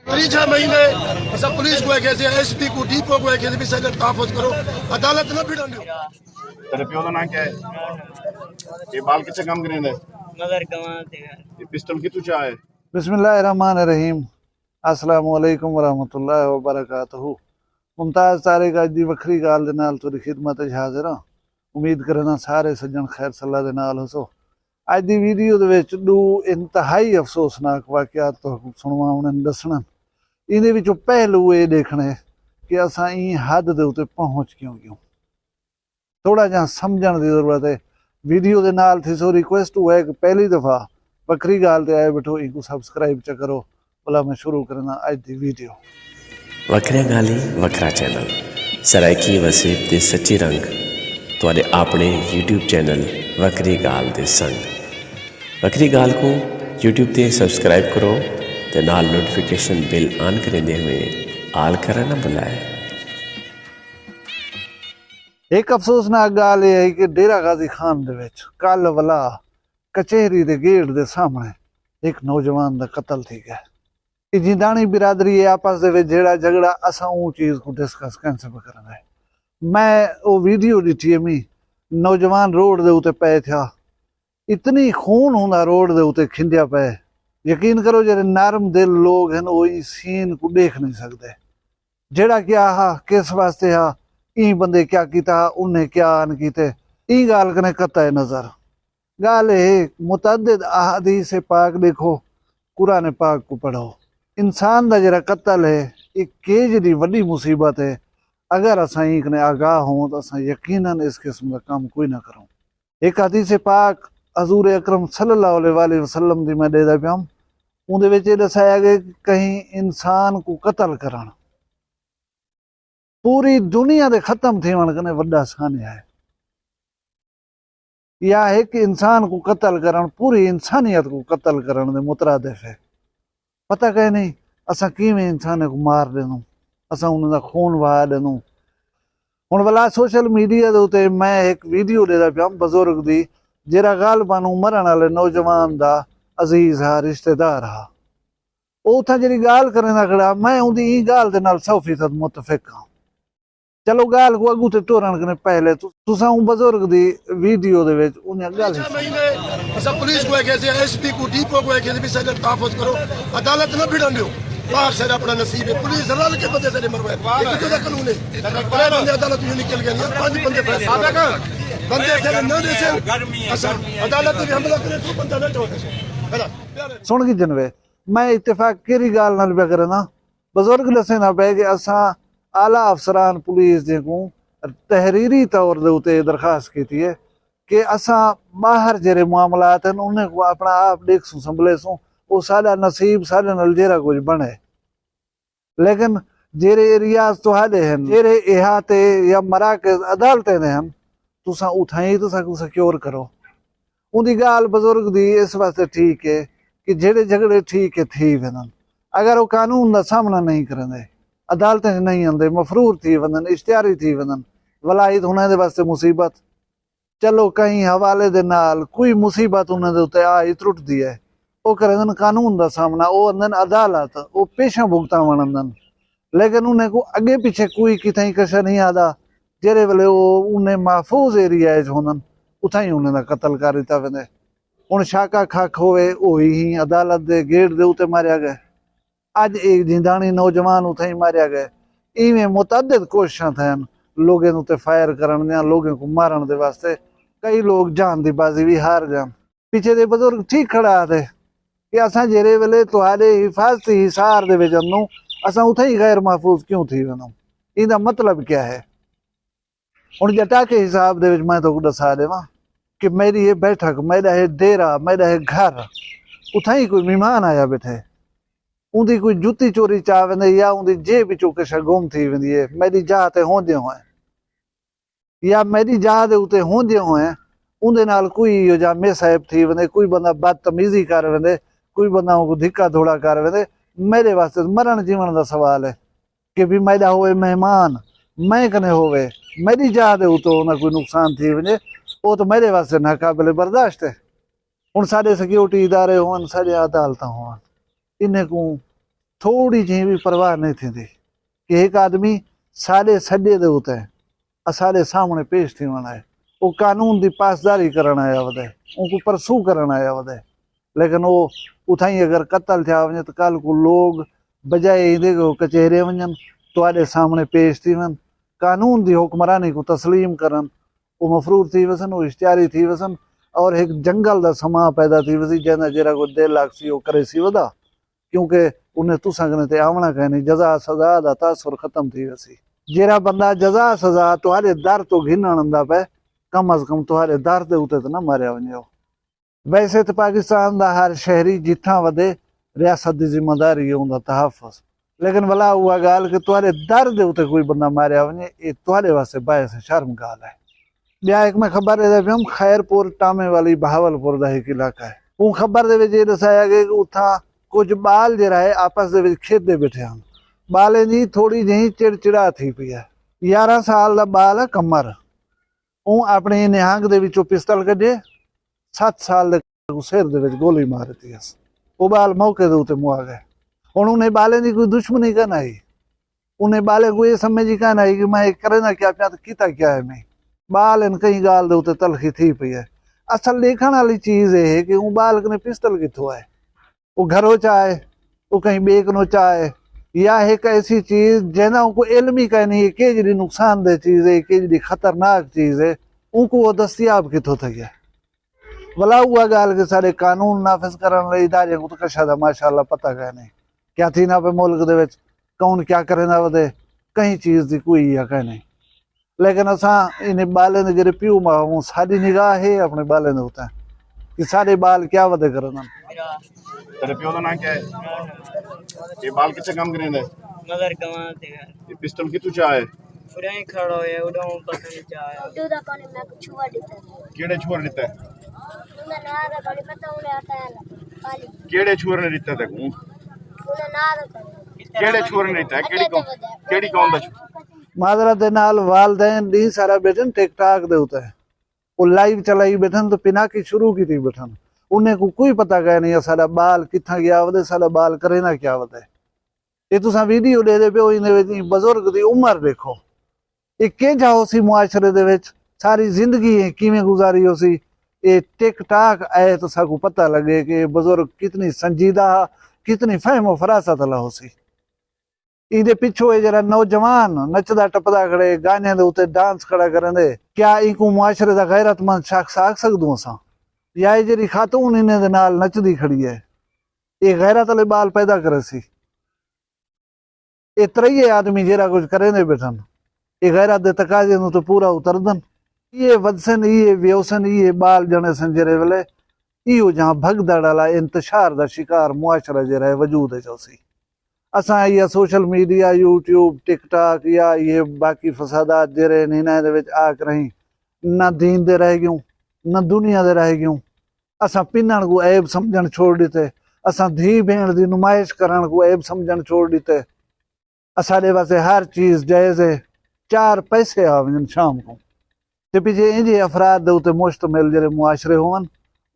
6 महीने असां पुलिस को कैसे एसपी को डीपो को कैसे भी सगत तहफ़ुज़ करो अदालत न भिड़न दियो। तेरे प्यो का नाम क्या है? ये बाल कितने काम करेंगे? मगर कमाते हैं। ये पिस्टल कितु चा है? बिस्मिल्लाहिर्रहमानिर्रहीम। अस्सलामु अलैकुम वरहमतुल्लाहि वबरकातुहू। मुमताज़ तारिक अज दी वखरी गाल दे नाल तुहाडी खिदमत च हाज़िर हां। उम्मीद करना सारे सज्जन खैर सलाह दे नाल होसो। अज दी वीडियो दे विच दो इंतहाई अफसोसनाक वाक़ियात तुहानू सुणवाउणे दसण। इहदे विचों पहलू ये देखणे कि असां ई हद दे उते पहुंच क्यों गए। थोड़ा जिहा समझण दी ज़रूरत है। वीडियो दे नाल थी सो रिक्वेस्ट है कि पहली दफ़ा वखरी गाल ते आए बैठो इनको सब्सक्राइब च करो। भला मैं शुरू करना अज दी वीडियो। वखरिया गाली वखरा चैनल सराइकी वसीब दे सच्ची रंग तुहाडे अपने यूट्यूब चैनल वखरी गाल दे संग। वखरी गाल को यूट्यूब ते सब्सक्राइब करो ते नाल नोटिफिकेशन बिल ऑन करेंदे हुए आल करना ना भुलाए। एक अफसोसनाक गाल यह है कि डेरा गाजी खान दे विच कल वाला कचहरी दे गेट दे सामने एक नौजवान दा कत्ल थी गया। ये जिंदानी बिरादरी आपस दे विच जेड़ा झगड़ा असां ऊ चीज़ को डिस्कस कैंसिल करना है। मैं वो वीडियो डिठी है नौजवान रोड दे उते पे था। इतनी खून होंदा रोड दे उते खिंदिया पे। यकीन करो जेरे नरम दिल लोग हैं वो इस सीन को देख नहीं सकते। जेड़ा क्या हा किस वास्ते हा ई बंदे क्या किया उन्हें क्या अन कीते ई गाल कने कतई नजर। गाल है मुतअद्दिद अहादीस पाक देखो कुरान पाक को पढ़ो। इंसान दा जरा कत्ल है एक केज दी वड्डी मुसीबत है। अगर असां ई कने आगाह हों तो असां यकीनन इस किस्म का काम कोई ना करूं। एक हदीस पाक हजूर अकरम सल्लल्लाहु अलैहि वसल्लम दी मैं देदा पिया उहदे विच दसाया गया कि कहीं इंसान को कत्ल करण पूरी दुनिया दे खत्म थियण कने वड्डा सान्या है। या एक इंसान को कत्ल करण पूरी इंसानियत को कत्ल करण दे मुतरादिफ है। पता कहीं नहीं असां किवें इंसान को मार देनूं असां उन्हां दा खून वहा देनूं। हुण भला सोशल मीडिया दे उते मैं एक वीडियो देदा पिया बजुर्ग दी जेड़ा गालबान मरण वाले नौजवान दा अजीज हा रिश्तेदार हा। उत्थां जेहड़ी गाल करने दा खड़ा मैं उहदी ई गाल दे नाल 100% मुतफिक हां। चलो गाल को अगू ते टोरन कने पहले तुसां बुजुर्ग दी वीडियो दे विच उन्हें गाल 6 महीने असां पुलिस को कैसे एसपी को डीपो को कैसे भी सगत तहफ़ुज़ करो अदालत न भिड़न दियो। बाहर से अपना नसीब है पुलिस रल के बंदे से मरवाए ये कितो दा कानून है। बड़े बंदे अदालत में निकल गए हैं 5 बंदे फैसला बंदे से न दे से असां अदालत में हमला करे तो बंदा न छोड़े है। सुन की जनवे मैं इत्तेफाक केरी गाल नाल पे करना बुजुर्ग दसे ना पे कि असां आला अफसरान पुलिस जे को तहरीरी तौर दे उते दरखास्त की है कि असां बाहर जेरे मामलात हैं उन्हें को अपना आप देख सू संभले सू वो साडा नसीब साडे नाल जेरा कुछ बने। लेकिन जेरे एरियाज तुहाडे हैं जेरे इहाते या मराकज अदालतें ने हैं तुसां उठाई तुसां को सिक्योर करो। उनकी गाल बुजुर्ग दी इस वास्ते ठीक है कि जेड़े झगड़े ठीक है थी वनन अगर वो कानून का सामना नहीं करेंगे अदालतें नहीं आते मफरूर थी वनन इश्तिहारी थी वनन वलायत उन्हें वास्ते मुसीबत। चलो कहीं हवाले दे नाल कोई मुसीबत उन्हें उत्ते आई त्रुटती है वो करें कानून का सामना वो आंदन अदालत वो पेशा भुगता वनन। लेकिन उन्हें को अगे पीछे कोई कितें कशा नहीं आता जेरे वेले वो उन्हें महफूज एरिया होंदन उथा ही उन्हें कत्ल कर दिता वेंदे। हुण शाका खाक होवे ओही ही अदालत दे गेट दे उते मारिया गए। अज एक जिंदानी नौजवान उथे ही मारिया गए। इवें मुतअद्दिद कोशिशां थयन लोगों उते फायर करन दियां लोगों को मारन दे वास्ते। कई लोग जान दी बाजी भी हार जान। पीछे दे बुजुर्ग ठीक खड़ा थे कि असां जेरे वेले तुहाडे हिफाजती हिसार दे विच अनूं असां उथे ही गैर महफूज क्यों थी वनूं इहदा मतलब क्या है। हुण जटा के हिसाब दे विच मैं तो दसा देवां कि मेरी ये बैठक मेरा ये डेरा मेरा ये घर उथा ही कोई मेहमान आया बैठे उनकी कोई जुत्ती चोरी चा वेंदे या उनकी जेब विचों किश गुम थी वेंदी है मेरी जाह ते होंदे होए या मेरी जाह दे उते होंदे होए उनदे नाल कोई इहो जा मिसहैप थी वेंदे कोई बंदा बदतमीजी कर वेंदे कोई बंदा को धिक्का धोड़ा कर वेंदे मेरे वास्ते मरण जीवन का सवाल है कि भी मेरा होए मेहमान मैं कने होवे मेरी जाह दे उतो ना कोई नुकसान थी वने वो तो मेरे वास्ते नाकाबिले बर्दाश्त है। हुण साडे सिक्योरिटी इदारे होन साडे अदालतां होन इन्हें को थोड़ी जी भी परवाह नहीं थी कि एक आदमी सारे सॼे दे उते असारे सामने पेश थी वञा है, वो कानून की पासदारी करण आया वधे, उनको परसू करण आया वधे। लेकिन वो उथां ही अगर कत्ल थिया वञे तो कल को लोग बजाए ईंदे कचहरे वञनि तुहाडे सामने पेश थी वन, कानून की हुक्मरानी को तस्लीम करन, वो मफरूर थी वसन, वो इश्तियारी थी वसन और एक जंगल का समा पैदा थी वसी जैसा जरा कोई दिल लाग वो करे सी वदा, क्योंकि उन्हें तुसां कने ते आवना कहनी जजा सजा दा तासुर खत्म थी वसी। जरा बंदा जजा सजा तुहाडे दर तो घिनण आंदा पे, कम अज कम तुहाडे दर दे उते तो ना मारिया वञे। वैसे तो पाकिस्तान का हर शहरी जिथा वधे रियासत की जिम्मेदारी है उनका तहफ़ुज़, लेकिन भला हुआ गाल कि तुहाडे दर दे उते कोई बंदा मारिया वञे, ये तुहाडे वास्ते बायस शर्म गाल है। ॿिया एक मैं खबर दे पियुमि खैरपुर टामे वाली बहावलपुर का एक इलाका है, वो खबर दे विच ये दसाया गया कि उथा कुछ बाल जरा है आपस दे विच खेडदे बैठे हैं, बालें दी थोड़ी जी चिड़चिड़ा थी पई है। 11 साल का बाल है कमर, वो अपने निहंग दे विचों पिस्टल कढे 7 साल दे सिर दे विच गोली मार दी, वो बाल मौके दे उते मुआ गए। हुण उन्हें बालें दी कोई दुश्मनी कहना आई, उन्हें बालें को ये समझ ही कहना आई कि मैं करना क्या पिया तो कीता क्या है, मैं बाल इन कई गाल दे उते तलखी थी पई है। असल देखण वाली चीज़ है कि वो बाल कने पिस्टल किथों है, वो घरों चाहे वो कहीं बेकनो चाहे या एक ऐसी चीज़ जैना उनको इल्म ही कहनी है कि जी नुकसानदेह चीज़ है, कि जी खतरनाक चीज़ है, उनको वो दस्तियाब किथों थी है। भला हुआ गाल के सारे कानून नाफिज करने इदारे को तो कशा दा माशाअल्लाह पता कह नहीं क्या थी ना पे मुल्क दे विच कौन क्या करे ना वधे कहीं चीज़ की कोई या कह नहीं। लेकिन असा इन्हें बालें दे जेरे प्यू मां साडी निगाह है अपने बालें दे उते कि सारे बाल क्या वधे करन। तेरे प्यो का नाम क्या है? ये बाल कितने काम करेंगे? मगर गवां ते घर ये पिस्टल कितु चा है? पूरा ही खड़ा होया उडों पसंद चाहे दूधा पानी में कुछ हुआ देता है केड़े छुअर लेता है? उन्हें ना आता थोड़ी पता उन्हें आता है ना पाली केड़े छुअर ने लेता है? उन्हें ना आता केड़े छुअर ने लेता है? केड़ी कौन दा छुअर? माजरा दे नाल वालदैन दी सारा बैठन टिकटाक दे उते वो लाइव चलाई बैठन तो पिना की शुरू की थी बैठन, उन्हें को कोई पता कह नहीं सारा बाल कितना गया वधे, सारा बाल करे ना क्या वधे। ये तुसा वीडियो दे दे पे इन्हें बजुर्ग दी उम्र देखो, ये के जाओ सी मुआशरे दे विच सारी जिंदगी किवें गुजारी हो सी। ये टिकटाक आए तो साकू पता लगे कि बजुर्ग कितनी संजीदा कितनी फहमो फरासत ला हो सी। इहदे पिछो ये जरा नौजवान नचदा टपदा खड़े गाने दे उते डांस खड़ा करंदे, क्या इनको मुआशरे दा गैरतमंद शख्स आख सकदूं असां? या ये जेरी खातून इन्हें दे नाल नचदी खड़ी है ये गैरत वाले बाल पैदा करे सी। ये त्रैये आदमी जेरा कुछ करेंदे बैठन ये गैरत दे तकाजे नूं तो पूरा उतरदन, ये वदसन ये व्यसन ये बाल जने सन जेरे वेले इहो जहां भगदड़ वाला इंतशार दा शिकार मुआशरा जेरा है वजूद है जोसी। असां या सोशल मीडिया यूट्यूब टिकटॉक या ये बाकी फसादात जेरे इन्हां दे विच आक रही ना दीन दे रह गयूं ना दुनिया दे रह गयूं। असां पिनण को ऐब समझण छोड़ दिते, असां धी भेण दी नुमाइश करण को ऐब समझण छोड़ दिते। असाडे वास्ते हर चीज़ जायज़ है, 4 पैसे आ वञनि शाम को ते पिछे इंजे अफराद दे उते मुश्तमिल जेरे मुआशरे होवन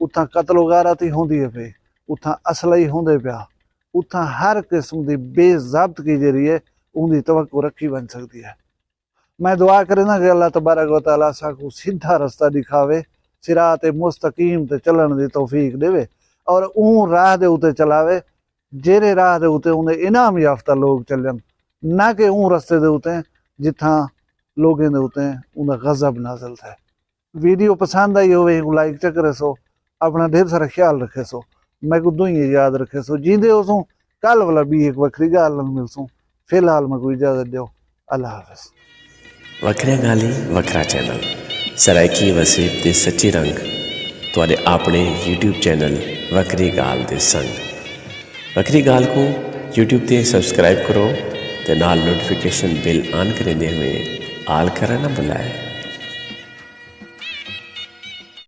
उतां कत्लो गारत ही होंदी है पे, उतां असला ही होंदे पिया, उतां हर किस्म की बेज़ाब्तगी जेरी है उनकी तवक्को रखी बन सकती है। मैं दुआ करना कि अल्लाह तबारक व तआला साकू सीधा रास्ता दिखावे, सिरात मुस्तकीम ते चलण दी तौफीक देवे और ऊं राह दे उते चलावे जेरे राह दे उते उन्हें इनाम याफ्ता लोग चलन, ना कि ऊं रस्ते दे उते जिथा लोगों दे उते उनका गजब नाजल था। वीडियो पसंद आई होवे लाइक चकरे सो, अपना ढेर सारा ख्याल रखे सो, मैं को दुई याद रखे सो, जींदे हो सो कल वाला भी एक वक्री गाल मिल सो। फिलहाल मैं कोई इजाजत दो, अल्लाह हाफिज। वखरिया गाली वखरा चैनल सरायकी वसीब दे सच्चे रंग तुहाडे अपने यूट्यूब चैनल वखरी गाल दे संग। वखरी गाल को यूट्यूब ते सब्सक्राइब करो ते नाल नोटिफिकेशन बिल ऑन करेंदे हुए आल करना ना भुलाए।